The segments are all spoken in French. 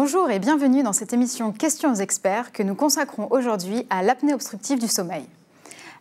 Bonjour et bienvenue dans cette émission Questions aux experts que nous consacrons aujourd'hui à l'apnée obstructive du sommeil.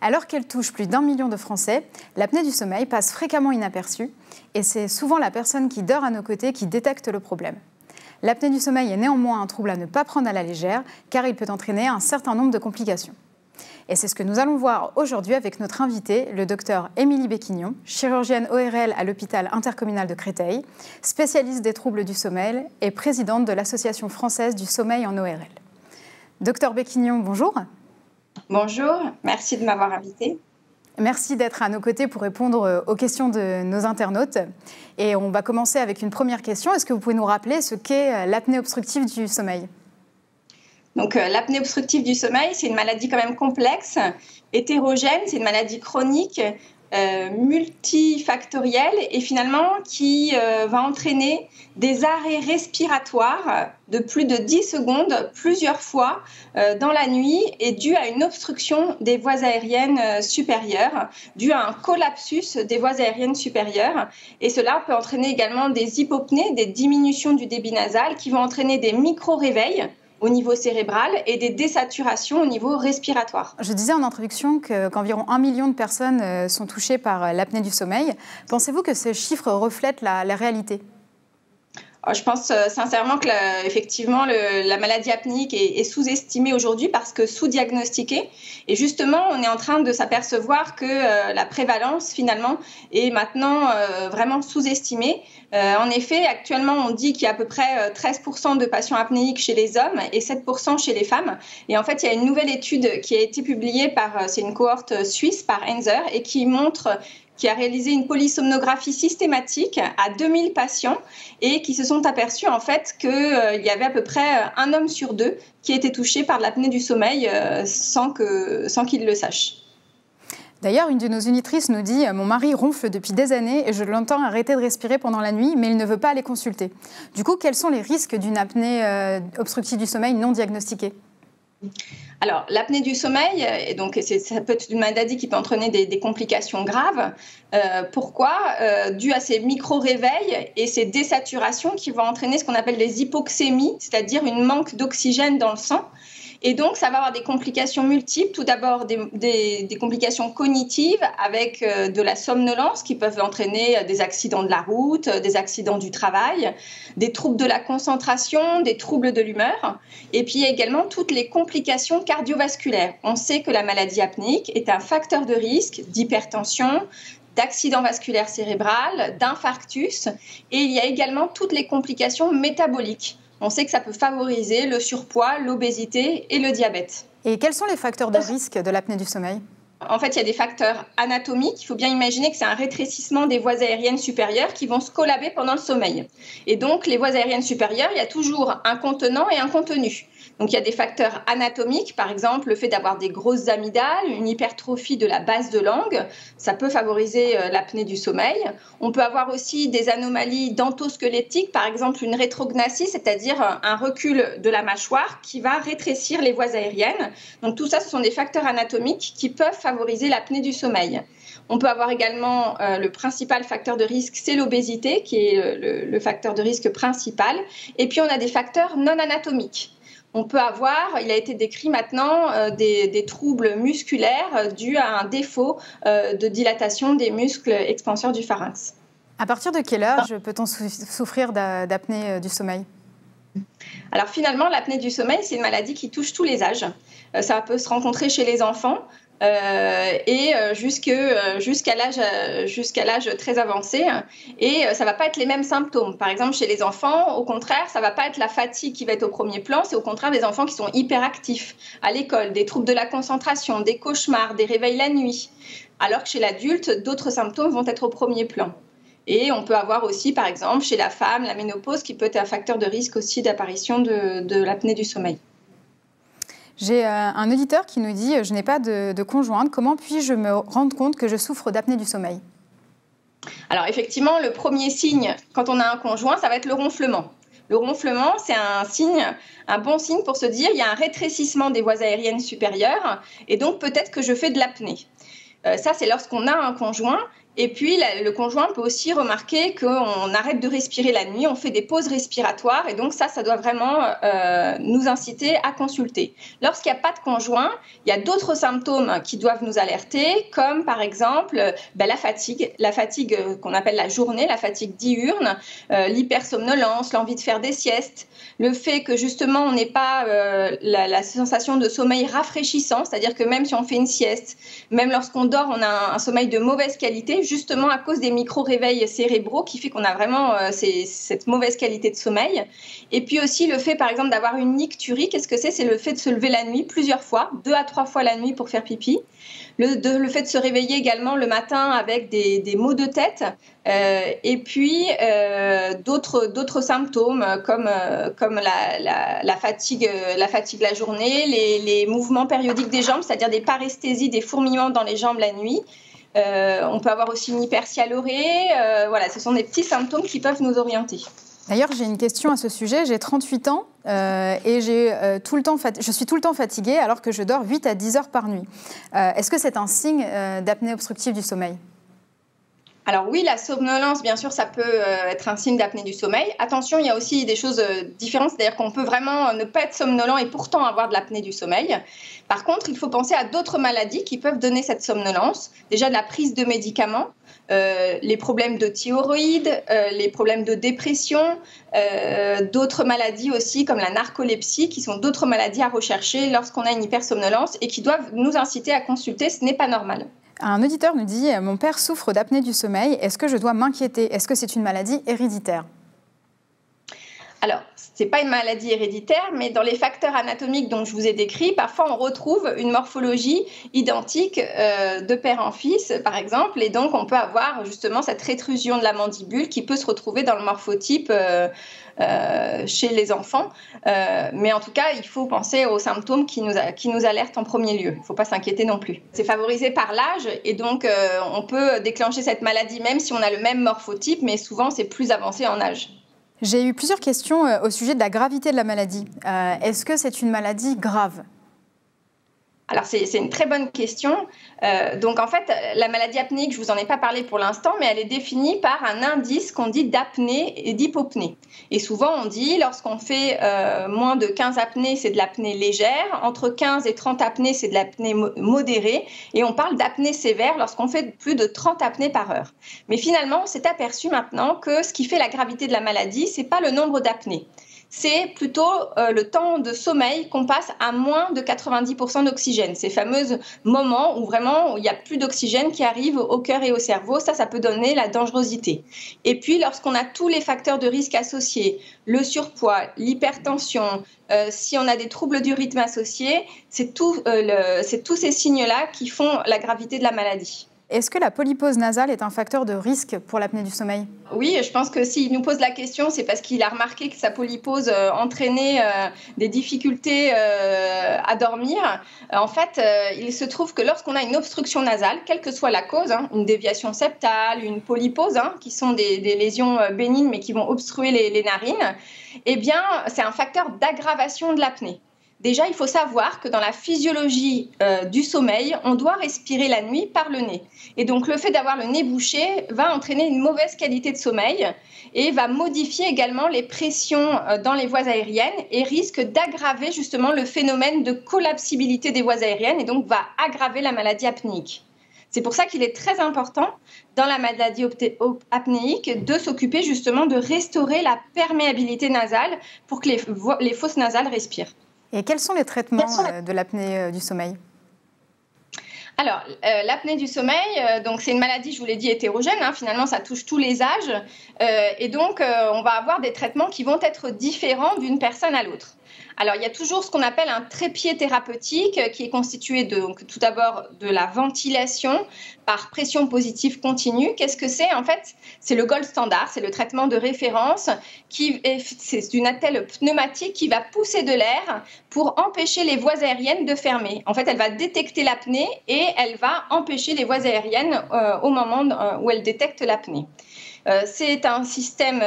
Alors qu'elle touche plus d'1 million de Français, l'apnée du sommeil passe fréquemment inaperçue et c'est souvent la personne qui dort à nos côtés qui détecte le problème. L'apnée du sommeil est néanmoins un trouble à ne pas prendre à la légère car il peut entraîner un certain nombre de complications. Et c'est ce que nous allons voir aujourd'hui avec notre invitée, le docteur Émilie Béquignon, chirurgienne ORL à l'hôpital intercommunal de Créteil, spécialiste des troubles du sommeil et présidente de l'Association française du sommeil en ORL. Docteur Béquignon, bonjour. Bonjour, merci de m'avoir invitée. Merci d'être à nos côtés pour répondre aux questions de nos internautes. Et on va commencer avec une première question. Est-ce que vous pouvez nous rappeler ce qu'est l'apnée obstructive du sommeil ? Donc, l'apnée obstructive du sommeil, c'est une maladie quand même complexe, hétérogène, c'est une maladie chronique, multifactorielle et finalement qui va entraîner des arrêts respiratoires de plus de 10 secondes plusieurs fois dans la nuit et dû à une obstruction des voies aériennes supérieures, dû à un collapsus des voies aériennes supérieures. Et cela peut entraîner également des hypopnées, des diminutions du débit nasal qui vont entraîner des micro-réveils au niveau cérébral et des désaturations au niveau respiratoire. Je disais en introduction qu'environ 1 million de personnes sont touchées par l'apnée du sommeil. Pensez-vous que ce chiffre reflète la réalité ? Je pense sincèrement que effectivement la maladie apnéique est sous-estimée aujourd'hui parce que sous-diagnostiquée. Et justement, on est en train de s'apercevoir que la prévalence finalement est maintenant vraiment sous-estimée. En effet, actuellement, on dit qu'il y a à peu près 13% de patients apnéiques chez les hommes et 7% chez les femmes. Et en fait, il y a une nouvelle étude qui a été publiée c'est une cohorte suisse par Enzer et qui a réalisé une polysomnographie systématique à 2000 patients et qui se sont aperçus en fait qu'il y avait à peu près un homme sur deux qui était touché par l'apnée du sommeil sans qu'il le sache. D'ailleurs, une de nos unitrices nous dit « Mon mari ronfle depuis des années et je l'entends arrêter de respirer pendant la nuit, mais il ne veut pas aller consulter. » Du coup, quels sont les risques d'une apnée obstructive du sommeil non diagnostiquée ? Alors, l'apnée du sommeil, ça peut être une maladie qui peut entraîner des complications graves. Pourquoi ? Dû à ces micro-réveils et ces désaturations qui vont entraîner ce qu'on appelle des hypoxémies, c'est-à-dire une manque d'oxygène dans le sang. Et donc, ça va avoir des complications multiples. Tout d'abord, des complications cognitives avec de la somnolence qui peuvent entraîner des accidents de la route, des accidents du travail, des troubles de la concentration, des troubles de l'humeur. Et puis, il y a également toutes les complications cardiovasculaires. On sait que la maladie apnéique est un facteur de risque d'hypertension, d'accident vasculaire cérébral, d'infarctus. Et il y a également toutes les complications métaboliques. On sait que ça peut favoriser le surpoids, l'obésité et le diabète. Et quels sont les facteurs de risque de l'apnée du sommeil ? En fait, il y a des facteurs anatomiques. Il faut bien imaginer que c'est un rétrécissement des voies aériennes supérieures qui vont se collaber pendant le sommeil. Et donc, les voies aériennes supérieures, il y a toujours un contenant et un contenu. Donc, il y a des facteurs anatomiques, par exemple, le fait d'avoir des grosses amygdales, une hypertrophie de la base de langue, ça peut favoriser l'apnée du sommeil. On peut avoir aussi des anomalies dentosquelettiques, par exemple une rétrognathissie, c'est-à-dire un recul de la mâchoire qui va rétrécir les voies aériennes. Donc, tout ça, ce sont des facteurs anatomiques qui peuvent favoriser l'apnée du sommeil. On peut avoir également le principal facteur de risque, c'est l'obésité, qui est le facteur de risque principal. Et puis, on a des facteurs non anatomiques. On peut avoir, il a été décrit maintenant, des troubles musculaires dus à un défaut de dilatation des muscles expanseurs du pharynx. À partir de quel âge peut-on souffrir d'apnée du sommeil ? Alors finalement, l'apnée du sommeil, c'est une maladie qui touche tous les âges. Ça peut se rencontrer chez les enfants et jusqu'à l'âge très avancé. Et ça ne va pas être les mêmes symptômes. Par exemple, chez les enfants, au contraire, ça ne va pas être la fatigue qui va être au premier plan. C'est au contraire des enfants qui sont hyperactifs à l'école, des troubles de la concentration, des cauchemars, des réveils la nuit. Alors que chez l'adulte, d'autres symptômes vont être au premier plan. Et on peut avoir aussi, par exemple, chez la femme, la ménopause qui peut être un facteur de risque aussi d'apparition de l'apnée du sommeil. J'ai un auditeur qui nous dit « Je n'ai pas de conjointe, comment puis-je me rendre compte que je souffre d'apnée du sommeil ?» Alors effectivement, le premier signe quand on a un conjoint, ça va être le ronflement. Le ronflement, c'est un bon signe pour se dire il y a un rétrécissement des voies aériennes supérieures et donc peut-être que je fais de l'apnée. Ça, c'est lorsqu'on a un conjoint. Et puis, le conjoint peut aussi remarquer qu'on arrête de respirer la nuit, on fait des pauses respiratoires et donc ça doit vraiment nous inciter à consulter. Lorsqu'il n'y a pas de conjoint, il y a d'autres symptômes qui doivent nous alerter, comme par exemple la fatigue qu'on appelle la journée, la fatigue diurne, l'hypersomnolence, l'envie de faire des siestes, le fait que justement on n'ait pas la sensation de sommeil rafraîchissant, c'est-à-dire que même si on fait une sieste, même lorsqu'on dort, on a un sommeil de mauvaise qualité, justement à cause des micro-réveils cérébraux qui fait qu'on a vraiment cette mauvaise qualité de sommeil. Et puis aussi le fait par exemple d'avoir une nicturie, qu'est-ce que c'est? C'est le fait de se lever la nuit plusieurs fois, 2 à 3 fois la nuit pour faire pipi. Le fait de se réveiller également le matin avec des maux de tête et puis d'autres symptômes comme la fatigue la journée, les mouvements périodiques des jambes, c'est-à-dire des paresthésies, des fourmillements dans les jambes la nuit. On peut avoir aussi une hypersialorrhée. Voilà, ce sont des petits symptômes qui peuvent nous orienter. D'ailleurs, j'ai une question à ce sujet. J'ai 38 ans et je suis tout le temps fatiguée alors que je dors 8 à 10 heures par nuit. Est-ce que c'est un signe d'apnée obstructive du sommeil ? Alors oui, la somnolence, bien sûr, ça peut être un signe d'apnée du sommeil. Attention, il y a aussi des choses différentes, c'est-à-dire qu'on peut vraiment ne pas être somnolent et pourtant avoir de l'apnée du sommeil. Par contre, il faut penser à d'autres maladies qui peuvent donner cette somnolence. Déjà de la prise de médicaments, les problèmes de thyroïde, les problèmes de dépression, d'autres maladies aussi comme la narcolepsie, qui sont d'autres maladies à rechercher lorsqu'on a une hypersomnolence et qui doivent nous inciter à consulter. Ce n'est pas normal. Un auditeur nous dit « Mon père souffre d'apnée du sommeil. Est-ce que je dois m'inquiéter? Est-ce que c'est une maladie héréditaire ?» Alors, ce n'est pas une maladie héréditaire, mais dans les facteurs anatomiques dont je vous ai décrits, parfois on retrouve une morphologie identique de père en fils, par exemple, et donc on peut avoir justement cette rétrusion de la mandibule qui peut se retrouver dans le morphotype chez les enfants. Mais en tout cas, il faut penser aux symptômes qui nous alertent en premier lieu. Il ne faut pas s'inquiéter non plus. C'est favorisé par l'âge et donc on peut déclencher cette maladie même si on a le même morphotype, mais souvent c'est plus avancé en âge. J'ai eu plusieurs questions au sujet de la gravité de la maladie. Est-ce que c'est une maladie grave ? Alors, c'est une très bonne question. Donc, en fait, la maladie apnéique, je ne vous en ai pas parlé pour l'instant, mais elle est définie par un indice qu'on dit d'apnée et d'hypopnée. Et souvent, on dit, lorsqu'on fait moins de 15 apnées, c'est de l'apnée légère. Entre 15 et 30 apnées, c'est de l'apnée modérée. Et on parle d'apnée sévère lorsqu'on fait plus de 30 apnées par heure. Mais finalement, on s'est aperçu maintenant que ce qui fait la gravité de la maladie, ce n'est pas le nombre d'apnées. C'est plutôt le temps de sommeil qu'on passe à moins de 90% d'oxygène. Ces fameux moments où vraiment il n'y a plus d'oxygène qui arrive au cœur et au cerveau, ça peut donner la dangerosité. Et puis lorsqu'on a tous les facteurs de risque associés, le surpoids, l'hypertension, si on a des troubles du rythme associés, c'est tous ces signes-là qui font la gravité de la maladie. Est-ce que la polypose nasale est un facteur de risque pour l'apnée du sommeil ? Oui, je pense que s'il nous pose la question, c'est parce qu'il a remarqué que sa polypose entraînait des difficultés à dormir. En fait, il se trouve que lorsqu'on a une obstruction nasale, quelle que soit la cause, une déviation septale, une polypose, qui sont des lésions bénignes mais qui vont obstruer les narines, eh bien, c'est un facteur d'aggravation de l'apnée. Déjà, il faut savoir que dans la physiologie du sommeil, on doit respirer la nuit par le nez. Et donc, le fait d'avoir le nez bouché va entraîner une mauvaise qualité de sommeil et va modifier également les pressions dans les voies aériennes et risque d'aggraver justement le phénomène de collapsibilité des voies aériennes et donc va aggraver la maladie apnéique. C'est pour ça qu'il est très important dans la maladie apnéique de s'occuper justement de restaurer la perméabilité nasale pour que les fosses nasales respirent. Et quels sont les traitements de l'apnée du sommeil ? Alors, l'apnée du sommeil, donc c'est une maladie, je vous l'ai dit, hétérogène. Finalement, ça touche tous les âges. Et donc, on va avoir des traitements qui vont être différents d'une personne à l'autre. Alors, il y a toujours ce qu'on appelle un trépied thérapeutique qui est constitué donc, tout d'abord de la ventilation par pression positive continue. Qu'est-ce que c'est ? En fait, c'est le gold standard, c'est le traitement de référence. C'est une attelle pneumatique qui va pousser de l'air pour empêcher les voies aériennes de fermer. En fait, elle va détecter l'apnée et elle va empêcher les voies aériennes au moment où elle détecte l'apnée. C'est un système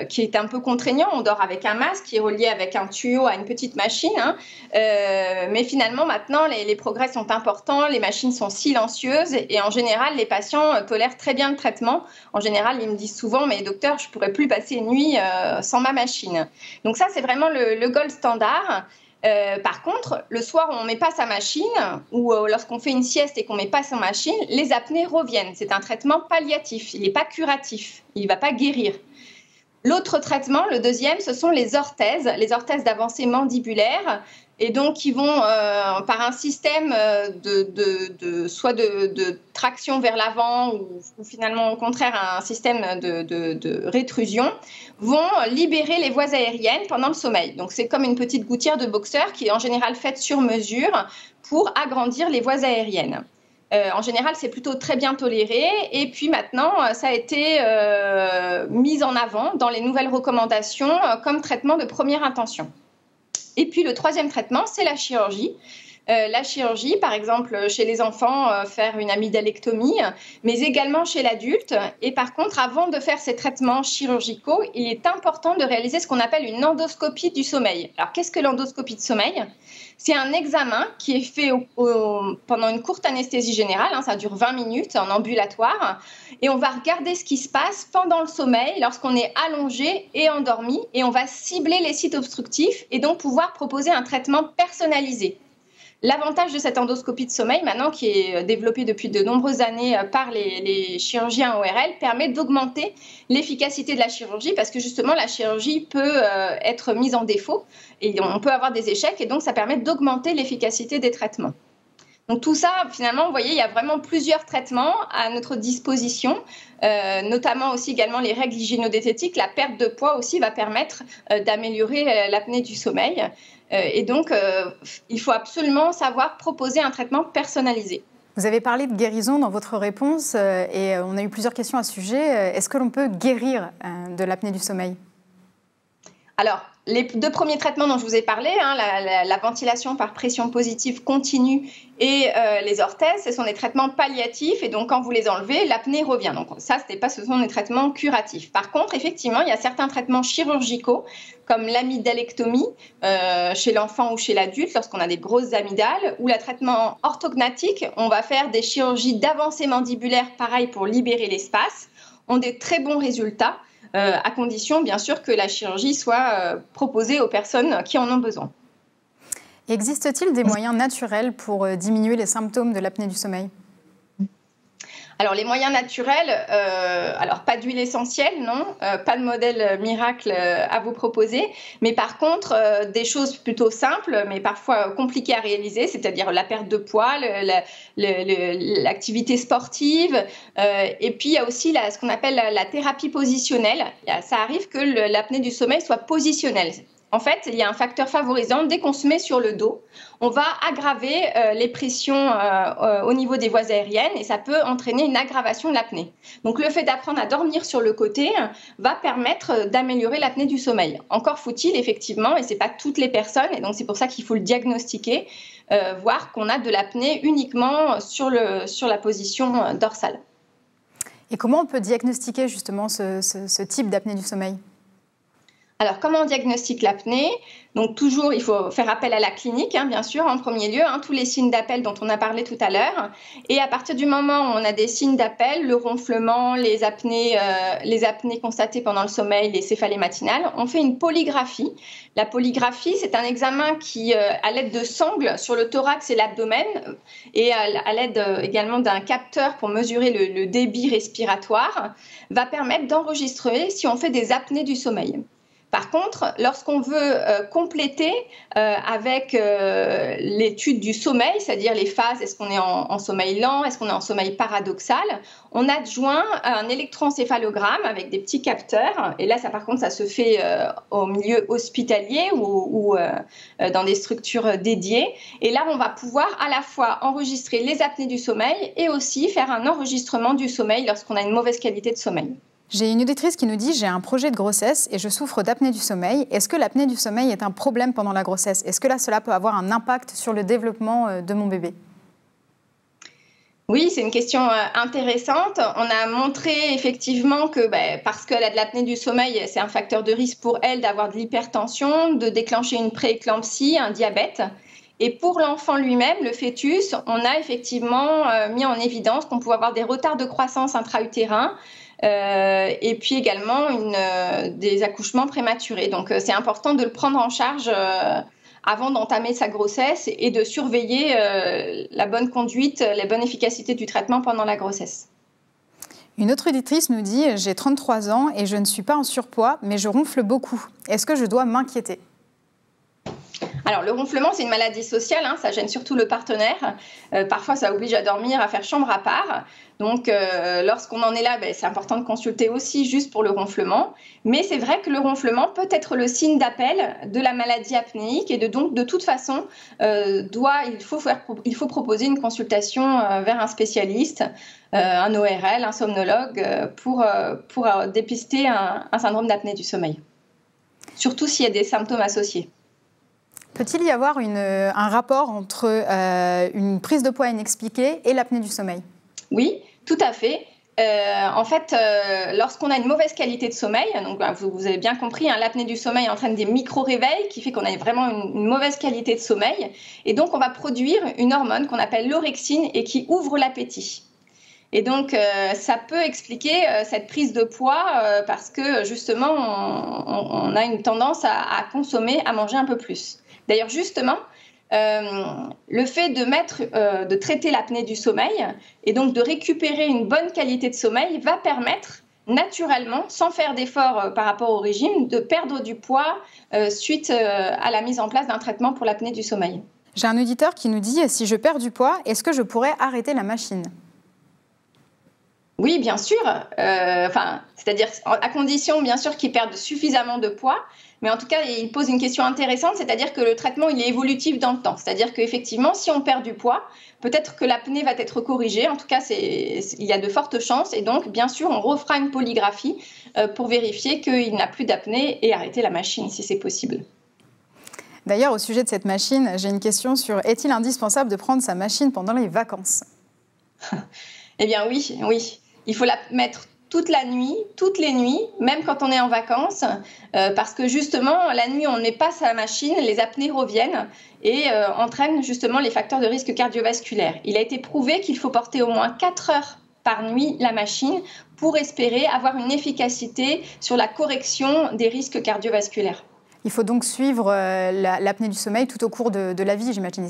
qui est un peu contraignant. On dort avec un masque qui est relié avec un tuyau à une petite machine. Hein. Mais finalement, maintenant, les progrès sont importants. Les machines sont silencieuses et en général, les patients tolèrent très bien le traitement. En général, ils me disent souvent, mais docteur, je ne pourrais plus passer une nuit sans ma machine. Donc ça, c'est vraiment le gold standard. Par contre, le soir où on ne met pas sa machine ou lorsqu'on fait une sieste et qu'on ne met pas sa machine, les apnées reviennent. C'est un traitement palliatif, il n'est pas curatif, il ne va pas guérir. L'autre traitement, le deuxième, ce sont les orthèses d'avancée mandibulaire, et donc qui vont par un système soit de traction vers l'avant ou finalement au contraire un système de rétrusion, vont libérer les voies aériennes pendant le sommeil. Donc c'est comme une petite gouttière de boxeur qui est en général faite sur mesure pour agrandir les voies aériennes. En général, c'est plutôt très bien toléré. Et puis maintenant, ça a été mis en avant dans les nouvelles recommandations comme traitement de première intention. Et puis le troisième traitement, c'est la chirurgie. La chirurgie, par exemple, chez les enfants, faire une amygdalectomie, mais également chez l'adulte. Et par contre, avant de faire ces traitements chirurgicaux, il est important de réaliser ce qu'on appelle une endoscopie du sommeil. Alors, qu'est-ce que l'endoscopie de sommeil ? C'est un examen qui est fait pendant une courte anesthésie générale, hein, ça dure 20 minutes en ambulatoire, et on va regarder ce qui se passe pendant le sommeil lorsqu'on est allongé et endormi, et on va cibler les sites obstructifs et donc pouvoir proposer un traitement personnalisé. L'avantage de cette endoscopie de sommeil, maintenant qui est développée depuis de nombreuses années par les chirurgiens ORL, permet d'augmenter l'efficacité de la chirurgie parce que justement la chirurgie peut être mise en défaut et on peut avoir des échecs et donc ça permet d'augmenter l'efficacité des traitements. Donc tout ça, finalement, vous voyez, il y a vraiment plusieurs traitements à notre disposition, notamment aussi également les règles hygiéno-diététiques. La perte de poids aussi va permettre d'améliorer l'apnée du sommeil. Et donc, il faut absolument savoir proposer un traitement personnalisé. Vous avez parlé de guérison dans votre réponse et on a eu plusieurs questions à ce sujet. Est-ce que l'on peut guérir de l'apnée du sommeil ? Alors, les deux premiers traitements dont je vous ai parlé, hein, la ventilation par pression positive continue et les orthèses, ce sont des traitements palliatifs et donc quand vous les enlevez, l'apnée revient. Donc ça, ce sont des traitements curatifs. Par contre, effectivement, il y a certains traitements chirurgicaux comme l'amygdalectomie chez l'enfant ou chez l'adulte lorsqu'on a des grosses amygdales ou le traitement orthognatique, on va faire des chirurgies d'avancée mandibulaire, pareil pour libérer l'espace, ont des très bons résultats. À condition, bien sûr, que la chirurgie soit proposée aux personnes qui en ont besoin. Existe-t-il des moyens naturels pour diminuer les symptômes de l'apnée du sommeil ? Alors, les moyens naturels, alors pas d'huile essentielle, non, pas de modèle miracle à vous proposer, mais par contre, des choses plutôt simples, mais parfois compliquées à réaliser, c'est-à-dire la perte de poids, l'activité sportive, et puis il y a aussi ce qu'on appelle la thérapie positionnelle. Ça arrive que l'apnée du sommeil soit positionnelle. En fait, il y a un facteur favorisant. Dès qu'on se met sur le dos, on va aggraver les pressions au niveau des voies aériennes et ça peut entraîner une aggravation de l'apnée. Donc, le fait d'apprendre à dormir sur le côté va permettre d'améliorer l'apnée du sommeil. Encore faut-il, effectivement, et ce n'est pas toutes les personnes, et donc c'est pour ça qu'il faut le diagnostiquer, voir qu'on a de l'apnée uniquement sur la position dorsale. Et comment on peut diagnostiquer justement ce type d'apnée du sommeil ? Alors, comment on diagnostique l'apnée ? Donc, toujours, il faut faire appel à la clinique, hein, bien sûr, en premier lieu, hein, tous les signes d'appel dont on a parlé tout à l'heure. Et à partir du moment où on a des signes d'appel, le ronflement, les apnées constatées pendant le sommeil, les céphalées matinales, on fait une polygraphie. La polygraphie, c'est un examen qui, à l'aide de sangles sur le thorax et l'abdomen, et à l'aide également d'un capteur pour mesurer le débit respiratoire, va permettre d'enregistrer si on fait des apnées du sommeil. Par contre, lorsqu'on veut compléter avec l'étude du sommeil, c'est-à-dire les phases, est-ce qu'on est en sommeil lent, est-ce qu'on est en sommeil paradoxal, on adjoint un électroencéphalogramme avec des petits capteurs. Et là, par contre, ça se fait au milieu hospitalier ou dans des structures dédiées. Et là, on va pouvoir à la fois enregistrer les apnées du sommeil et aussi faire un enregistrement du sommeil lorsqu'on a une mauvaise qualité de sommeil. J'ai une auditrice qui nous dit « J'ai un projet de grossesse et je souffre d'apnée du sommeil. Est-ce que l'apnée du sommeil est un problème pendant la grossesse ? Est-ce que là, cela peut avoir un impact sur le développement de mon bébé ?» Oui, c'est une question intéressante. On a montré effectivement que parce qu'elle a de l'apnée du sommeil, c'est un facteur de risque pour elle d'avoir de l'hypertension, de déclencher une prééclampsie, un diabète. Et pour l'enfant lui-même, le fœtus, on a effectivement mis en évidence qu'on pouvait avoir des retards de croissance intra-utérins et puis également des accouchements prématurés. Donc c'est important de le prendre en charge avant d'entamer sa grossesse et de surveiller la bonne conduite, la bonne efficacité du traitement pendant la grossesse. Une autre auditrice nous dit « J'ai 33 ans et je ne suis pas en surpoids, mais je ronfle beaucoup. Est-ce que je dois m'inquiéter ?» Alors, le ronflement, c'est une maladie sociale, hein, ça gêne surtout le partenaire. Parfois, ça oblige à dormir, à faire chambre à part. Donc, lorsqu'on en est là, c'est important de consulter aussi juste pour le ronflement. Mais c'est vrai que le ronflement peut être le signe d'appel de la maladie apnéique et donc, de toute façon, il faut proposer une consultation vers un spécialiste, un ORL, un somnologue, pour dépister un syndrome d'apnée du sommeil. Surtout s'il y a des symptômes associés. Peut-il y avoir un rapport entre une prise de poids inexpliquée et l'apnée du sommeil? Oui, tout à fait. En fait, lorsqu'on a une mauvaise qualité de sommeil, donc vous avez bien compris, hein, l'apnée du sommeil entraîne des micro-réveils qui fait qu'on a vraiment une mauvaise qualité de sommeil. Et donc, on va produire une hormone qu'on appelle l'orexine et qui ouvre l'appétit. Et donc, ça peut expliquer cette prise de poids parce que justement, on a une tendance à consommer, à manger un peu plus. D'ailleurs, justement, le fait de traiter l'apnée du sommeil et donc de récupérer une bonne qualité de sommeil va permettre naturellement, sans faire d'efforts par rapport au régime, de perdre du poids suite à la mise en place d'un traitement pour l'apnée du sommeil. J'ai un auditeur qui nous dit « Si je perds du poids, est-ce que je pourrais arrêter la machine ?» Oui, bien sûr. C'est-à-dire à condition, bien sûr, qu'ils perdent suffisamment de poids. Mais en tout cas, il pose une question intéressante, c'est-à-dire que le traitement, il est évolutif dans le temps. C'est-à-dire qu'effectivement, si on perd du poids, peut-être que l'apnée va être corrigée. En tout cas, il y a de fortes chances. Et donc, bien sûr, on refera une polygraphie pour vérifier qu'il n'a plus d'apnée et arrêter la machine, si c'est possible. D'ailleurs, au sujet de cette machine, j'ai une question sur « Est-il indispensable de prendre sa machine pendant les vacances ?» Eh bien oui, oui. Il faut la mettre toute la nuit, toutes les nuits, même quand on est en vacances, parce que justement, la nuit, on ne met pas sa machine, les apnées reviennent et entraînent justement les facteurs de risque cardiovasculaire. Il a été prouvé qu'il faut porter au moins 4 heures par nuit la machine pour espérer avoir une efficacité sur la correction des risques cardiovasculaires. Il faut donc suivre l'apnée du sommeil tout au cours de la vie, j'imagine.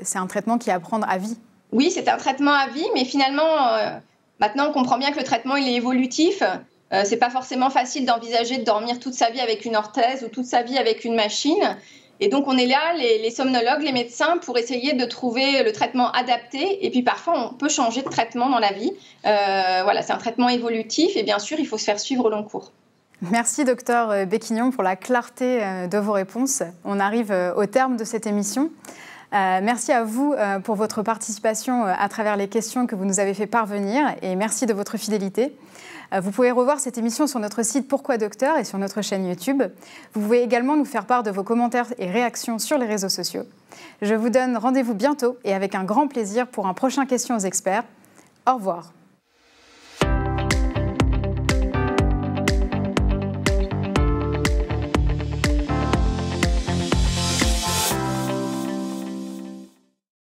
C'est un traitement qui est à prendre à vie. Oui, c'est un traitement à vie, mais finalement... Maintenant, on comprend bien que le traitement, il est évolutif. C'est pas forcément facile d'envisager de dormir toute sa vie avec une orthèse ou toute sa vie avec une machine. Et donc, on est là, les somnologues, les médecins, pour essayer de trouver le traitement adapté. Et puis, parfois, on peut changer de traitement dans la vie. Voilà, c'est un traitement évolutif. Et bien sûr, il faut se faire suivre au long cours. Merci, docteur Béquignon, pour la clarté de vos réponses. On arrive au terme de cette émission. Merci à vous pour votre participation à travers les questions que vous nous avez fait parvenir et merci de votre fidélité. Vous pouvez revoir cette émission sur notre site Pourquoi Docteur et sur notre chaîne YouTube. Vous pouvez également nous faire part de vos commentaires et réactions sur les réseaux sociaux. Je vous donne rendez-vous bientôt et avec un grand plaisir pour un prochain Questions aux experts. Au revoir.